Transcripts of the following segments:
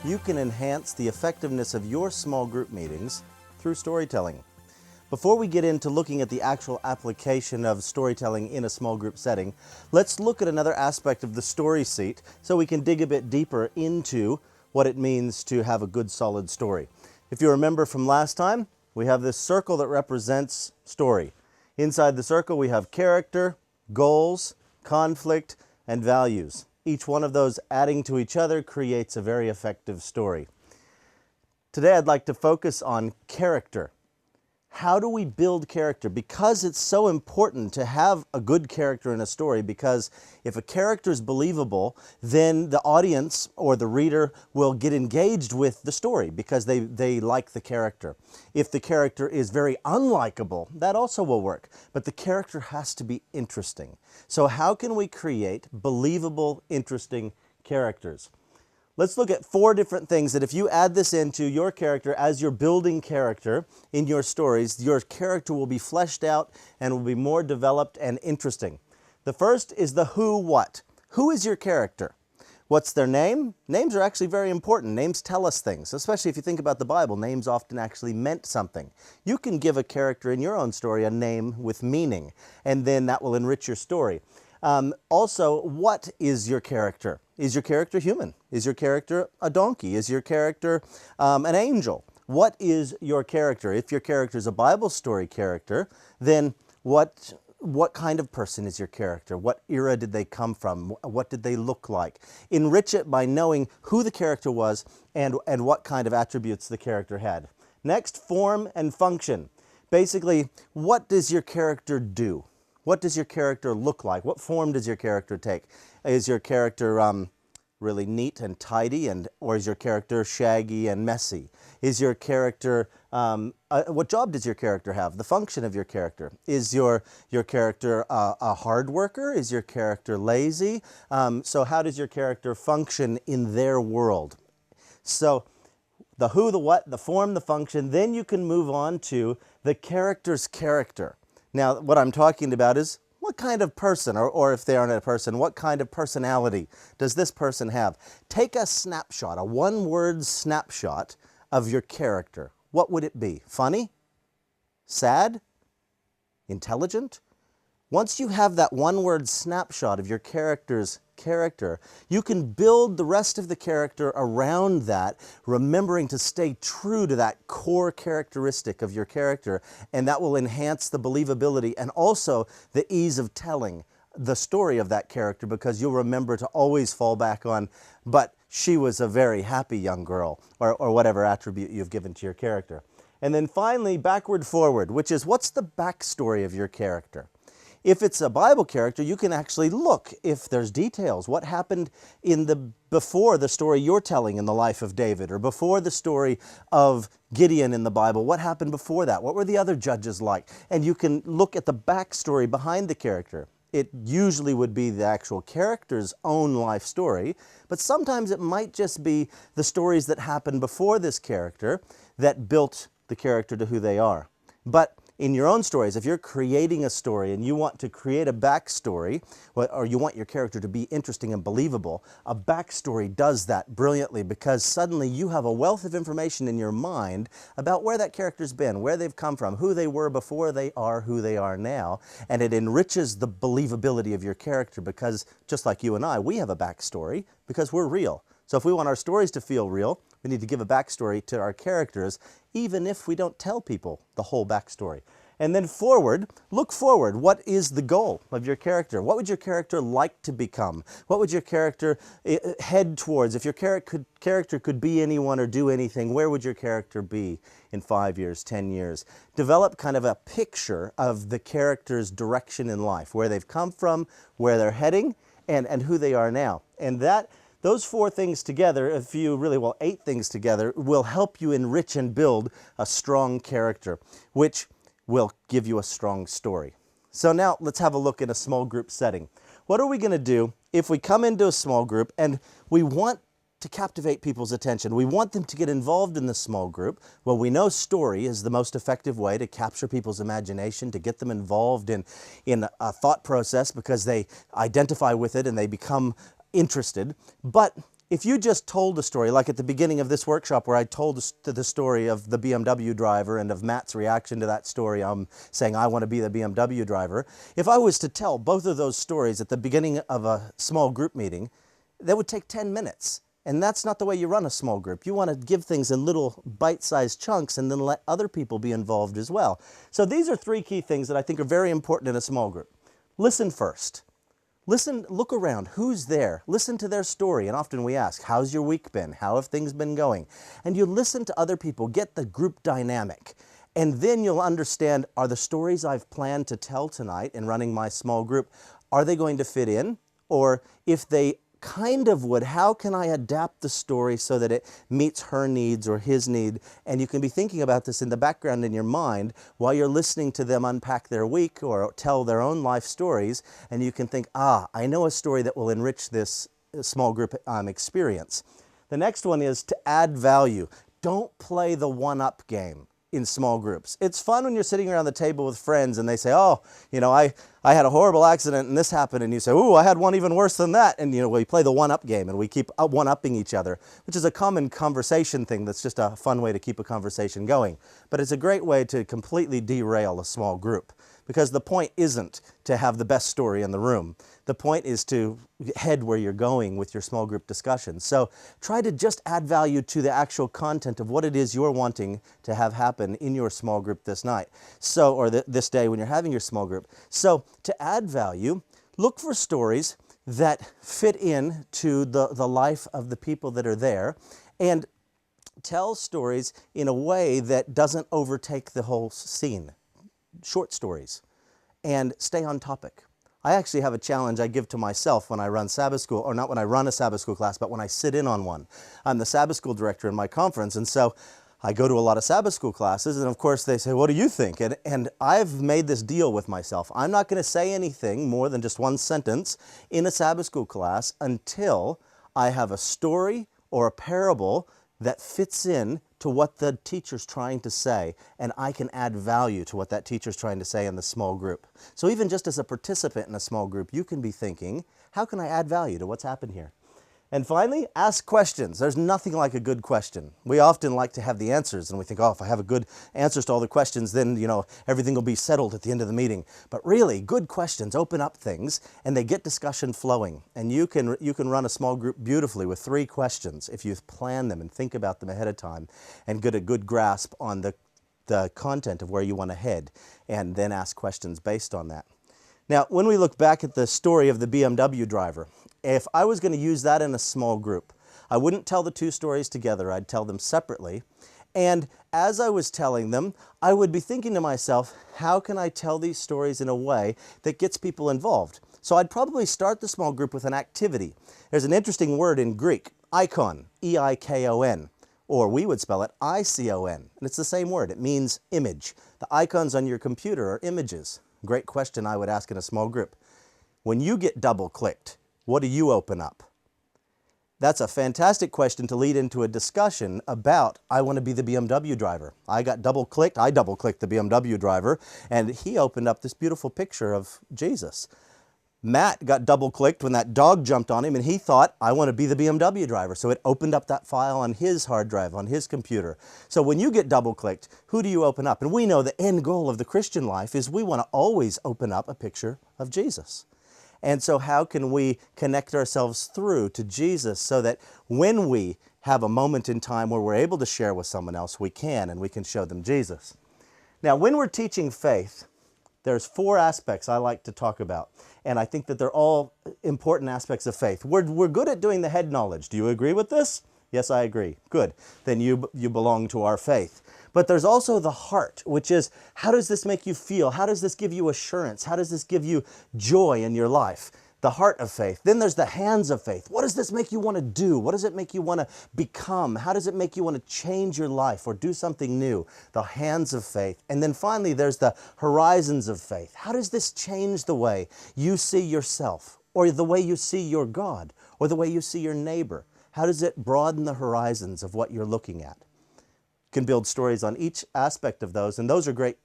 you can enhance the effectiveness of your small group meetings through storytelling. Before we get into looking at the actual application of storytelling in a small group setting, let's look at another aspect of the story seat so we can dig a bit deeper into what it means to have a good solid story. If you remember from last time, we have this circle that represents story. Inside the circle we have character, goals, conflict, and values. Each one of those adding to each other creates a very effective story. Today I'd like to focus on character. How do we build character? Because it's so important to have a good character in a story, because if a character is believable, then the audience or the reader will get engaged with the story because they like the character. If the character is very unlikable, that also will work, but the character has to be interesting. So how can we create believable, interesting characters? Let's look at 4 different things that if you add this into your character as you're building character in your stories, your character will be fleshed out and will be more developed and interesting. The first is the who, what. Who is your character? What's their name? Names are actually very important. Names tell us things, especially if you think about the Bible. Names often actually meant something. You can give a character in your own story a name with meaning, and then that will enrich your story. Also, what is your character? Is your character human? Is your character a donkey? Is your character an angel? What is your character? If your character is a Bible story character, then what kind of person is your character? What era did they come from? What did they look like? Enrich it by knowing who the character was and what kind of attributes the character had. Next, form and function. Basically, what does your character do? What does your character look like? What form does your character take? Is your character really neat and tidy, or is your character shaggy and messy? Is your character, what job does your character have? The function of your character. Is your character a hard worker? Is your character lazy? So how does your character function in their world? So the who, the what, the form, the function, then you can move on to the character's character. Now, what I'm talking about is what kind of person, or if they aren't a person, what kind of personality does this person have? Take a snapshot, a one-word snapshot of your character. What would it be? Funny? Sad? Intelligent? Once you have that one-word snapshot of your character's character, you can build the rest of the character around that, remembering to stay true to that core characteristic of your character, and that will enhance the believability and also the ease of telling the story of that character, because you'll remember to always fall back on, but she was a very happy young girl, or whatever attribute you've given to your character. And then finally, backward forward, which is what's the backstory of your character? If it's a Bible character, you can actually look if there's details. What happened before the story you're telling in the life of David, or before the story of Gideon in the Bible? What happened before that? What were the other judges like? And you can look at the backstory behind the character. It usually would be the actual character's own life story, but sometimes it might just be the stories that happened before this character that built the character to who they are. But in your own stories, if you're creating a story and you want to create a backstory, or you want your character to be interesting and believable, a backstory does that brilliantly, because suddenly you have a wealth of information in your mind about where that character's been, where they've come from, who they were before they are who they are now, and it enriches the believability of your character, because just like you and I, we have a backstory because we're real. So if we want our stories to feel real, we need to give a backstory to our characters, even if we don't tell people the whole backstory. And then forward, look forward. What is the goal of your character? What would your character like to become? What would your character head towards? If your character could be anyone or do anything, where would your character be in 5 years, 10 years? Develop kind of a picture of the character's direction in life, where they've come from, where they're heading, and who they are now. And those 4 things together, 8 things together, will help you enrich and build a strong character, which will give you a strong story. So now let's have a look in a small group setting. What are we going to do if we come into a small group and we want to captivate people's attention? We want them to get involved in the small group. Well, we know story is the most effective way to capture people's imagination, to get them involved in a thought process, because they identify with it and they become interested. But If you just told a story, like at the beginning of this workshop where I told the story of the BMW driver and of Matt's reaction to that story, saying, I want to be the BMW driver. If I was to tell both of those stories at the beginning of a small group meeting, that would take 10 minutes. And that's not the way you run a small group. You want to give things in little bite-sized chunks and then let other people be involved as well. So these are 3 key things that I think are very important in a small group. Listen first. Listen, look around, who's there? Listen to their story, and often we ask, how's your week been? How have things been going? And you listen to other people, get the group dynamic, and then you'll understand, are the stories I've planned to tell tonight in running my small group, are they going to fit in? Or if they kind of would, how can I adapt the story so that it meets her needs or his need? And you can be thinking about this in the background in your mind while you're listening to them unpack their week or tell their own life stories, and you can think, I know a story that will enrich this small group experience. The next one is to add value. Don't play the one-up game in small groups. It's fun when you're sitting around the table with friends and they say, oh, I had a horrible accident and this happened, and you say, ooh, I had one even worse than that. And we play the one-up game and we keep one-upping each other, which is a common conversation thing that's just a fun way to keep a conversation going. But it's a great way to completely derail a small group, because the point isn't to have the best story in the room. The point is to head where you're going with your small group discussions. So try to just add value to the actual content of what it is you're wanting to have happen in your small group this night. Or this day when you're having your small group. So to add value, look for stories that fit in to the life of the people that are there, and tell stories in a way that doesn't overtake the whole scene. Short stories, and stay on topic. I actually have a challenge I give to myself when I run Sabbath school, or not when I run a Sabbath school class, but when I sit in on one. I'm the Sabbath school director in my conference, and so I go to a lot of Sabbath school classes, and of course they say, what do you think? And I've made this deal with myself. I'm not going to say anything more than just one sentence in a Sabbath school class until I have a story or a parable that fits in to what the teacher's trying to say, and I can add value to what that teacher's trying to say in the small group. So even just as a participant in a small group, you can be thinking, how can I add value to what's happened here? And finally, ask questions. There's nothing like a good question. We often like to have the answers, and we think, oh, if I have a good answers to all the questions, then, everything will be settled at the end of the meeting. But really, good questions open up things, and they get discussion flowing. And you can run a small group beautifully with 3 questions if you plan them and think about them ahead of time and get a good grasp on the content of where you want to head, and then ask questions based on that. Now, when we look back at the story of the BMW driver, if I was going to use that in a small group, I wouldn't tell the 2 stories together. I'd tell them separately. And as I was telling them, I would be thinking to myself, how can I tell these stories in a way that gets people involved? So I'd probably start the small group with an activity. There's an interesting word in Greek, icon, E-I-K-O-N, or we would spell it I-C-O-N. And it's the same word. It means image. The icons on your computer are images. Great question I would ask in a small group. When you get double-clicked, what do you open up? That's a fantastic question to lead into a discussion about, I want to be the BMW driver. I double-clicked the BMW driver, and he opened up this beautiful picture of Jesus. Matt got double-clicked when that dog jumped on him, and he thought, I want to be the BMW driver. So it opened up that file on his hard drive, on his computer. So when you get double-clicked, who do you open up? And we know the end goal of the Christian life is we want to always open up a picture of Jesus. And so how can we connect ourselves through to Jesus so that when we have a moment in time where we're able to share with someone else, we can, and we can show them Jesus. Now, when we're teaching faith, there's 4 aspects I like to talk about, and I think that they're all important aspects of faith. We're good at doing the head knowledge. Do you agree with this? Yes, I agree. Good. Then you belong to our faith. But there's also the heart, which is, how does this make you feel? How does this give you assurance? How does this give you joy in your life? The heart of faith. Then there's the hands of faith. What does this make you want to do? What does it make you want to become? How does it make you want to change your life or do something new? The hands of faith. And then finally, there's the horizons of faith. How does this change the way you see yourself, or the way you see your God, or the way you see your neighbor? How does it broaden the horizons of what you're looking at? You can build stories on each aspect of those, and those are great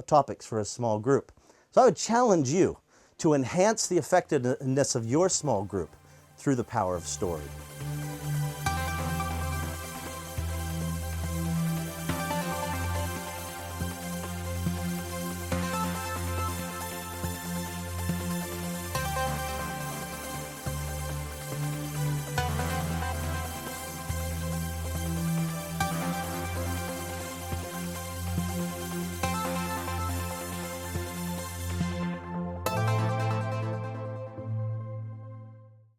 topics for a small group. So I would challenge you to enhance the effectiveness of your small group through the power of story.